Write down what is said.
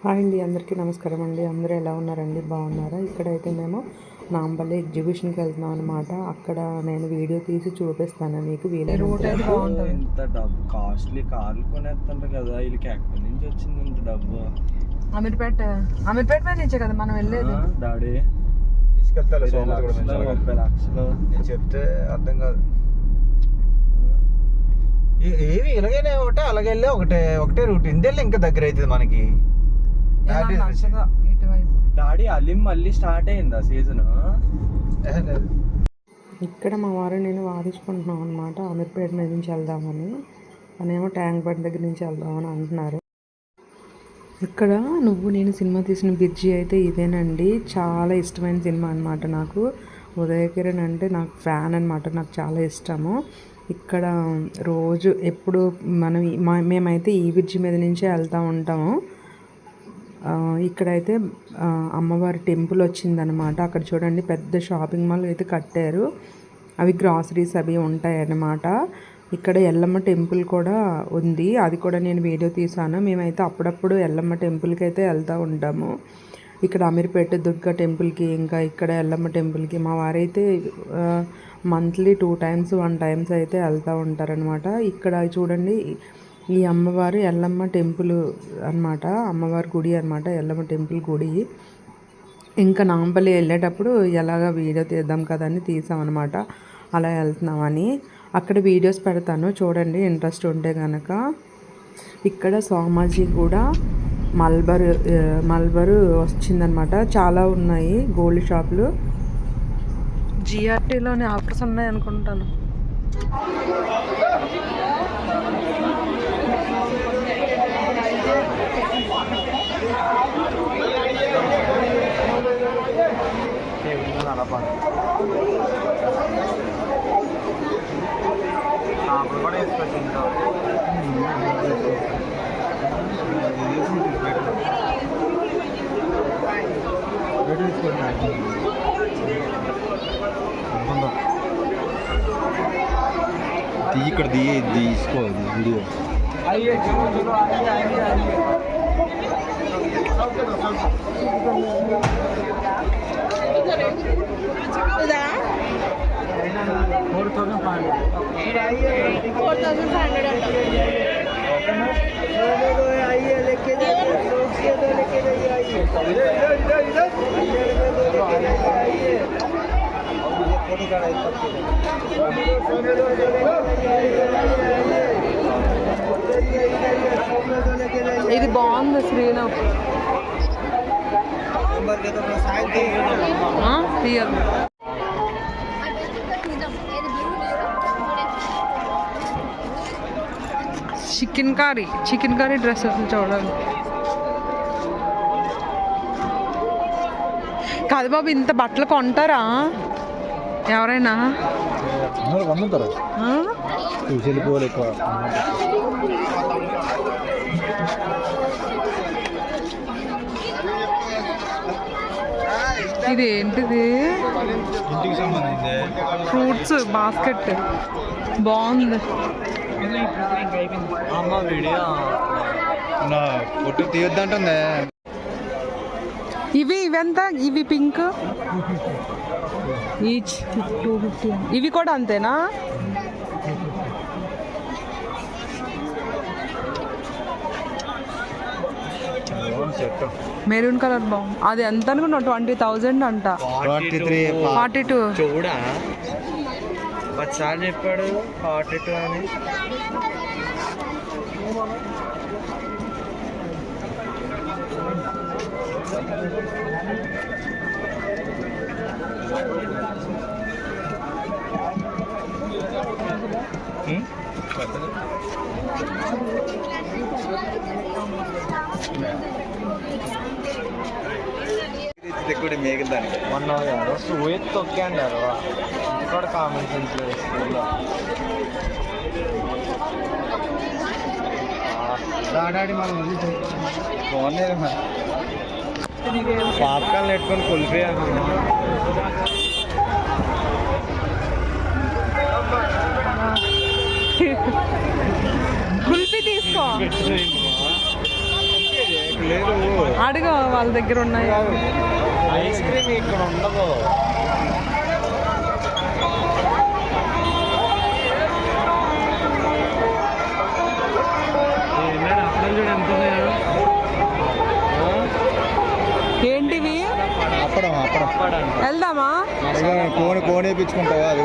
Hi అండి, అందరికీ నమస్కారం అండి. అందరూ ఎలా ఉన్నారండి? బాగున్నారా? ఇక్కడైతే మేము నాంపల్లి ఎగ్జిబిషన్కి వెళ్తున్నాం అనమాట. అక్కడ నేను వీడియో తీసి చూపిస్తాను మీకు. ఇంత డబ్బు కాస్ట్లీ కార్లు కొనేస్తుంటారు కదా, వీళ్ళకి ఎక్కడి నుంచి వచ్చింది ఇంత డబ్బు? అమీర్పేట మీద నుంచే కదా మనం వెళ్ళేది. డాడీ తీసుకెళ్తారు 30 లక్షలు నేను చెప్తే అర్థం కాదు. ఏవి ఇలాగైనా ఒకటే అలాగే వెళ్ళే ఒకటే రూట్ ఇందేళ్ళి ఇంకా దగ్గర అవుతుంది మనకి. డాడీ అలీం మళ్ళీ స్టార్ట్ అయిందా సీజన్? ఇక్కడ మా వారు నేను వాదించుకుంటున్నాం అనమాట. అమీర్పేట మీద నుంచి వెళ్దామని, అనేమో ట్యాంక్ బండ్ దగ్గర నుంచి వెళ్దామని అంటున్నారు. ఇక్కడ నువ్వు నేను సినిమా తీసిన బ్రిడ్జి అయితే ఇదేనండి. చాలా ఇష్టమైన సినిమా అనమాట నాకు. ఉదయ కిరణ్ అంటే నాకు ఫ్యాన్ అనమాట, నాకు చాలా ఇష్టము. ఇక్కడ రోజు ఎప్పుడు మేమైతే ఈ బ్రిడ్జి మీద నుంచే వెళ్తూ ఉంటాము. ఇక్కడైతే అమ్మవారి టెంపుల్ వచ్చిందనమాట. అక్కడ చూడండి పెద్ద షాపింగ్ మాల్ అయితే కట్టారు. అవి గ్రాసరీస్ అవి ఉంటాయన్నమాట. ఇక్కడ ఎల్లమ్మ టెంపుల్ కూడా ఉంది, అది కూడా నేను వీడియో తీసాను. మేమైతే అప్పుడప్పుడు ఎల్లమ్మ టెంపుల్కి అయితే వెళ్తూ ఉంటాము. ఇక్కడ అమీర్పేట దుర్గా టెంపుల్కి, ఇంకా ఇక్కడ ఎల్లమ్మ టెంపుల్కి మా వారైతే మంత్లీ 2 times 1 times అయితే వెళ్తూ ఉంటారనమాట. ఇక్కడ చూడండి ఈ అమ్మవారు ఎల్లమ్మ టెంపుల్ అనమాట, అమ్మవారి గుడి అనమాట, ఎల్లమ్మ టెంపుల్ గుడి. ఇంకా నాంపల్లి వెళ్ళేటప్పుడు ఎలాగ వీడియో తీద్దాం కదా అని తీసామన్నమాట. అలా వెళ్తున్నామని అక్కడ వీడియోస్ పెడతాను, చూడండి ఇంట్రెస్ట్ ఉంటే కనుక. ఇక్కడ సోమాజీ కూడా మల్బరు వచ్చిందనమాట. చాలా ఉన్నాయి గోల్డ్ షాపులు. జిఆర్టీలోనే ఆఫర్స్ ఉన్నాయి అనుకుంటాను. కూడా వేసుకోవచ్చు. ఇక్కడ తీసుకోవాలి వీడియో. ఇది బాగుంది శ్రీను. చికెన్ కర్రీ డ్రెస్ అసలు చూడాలి కాదు బాబు. ఇంత బట్టలు కొంటారా ఎవరైనా? ఇది ఏంటిది? ఫ్రూట్స్ బాస్కెట్ బాగుంది. అమ్మ వీడియో ఫోటో తీయొద్దంటుంది. ఇవెంత? ఇవి పింక్ ఈచ్ 250. ఇవి కూడా అంతేనా? మెరూన్ కలర్ బాగుంది. అది ఎంత అనుకున్నా? 20,000 అంట. 42. చూడా 10 సార్లు చెప్పాడు 42 అని. మేఘదానికి మొన్న సూయత్ తొక్కాడారు కూడా కామన్ సెన్స్ స్కూల్లో. ఆడాడి మనం బాగున్నాయి. పాపకాలు పెట్టుకొని కుల్ఫీ అన్నా. కుల్ఫీ తీసుకో. లేదు అడుగు వాళ్ళ దగ్గర ఉన్నాయి. ఐస్ క్రీమ్ ఇక్కడ ఉండదు. ఏంటివి అప్పడం వెళ్దామా? కోన్ వేయించుకుంటావా? అది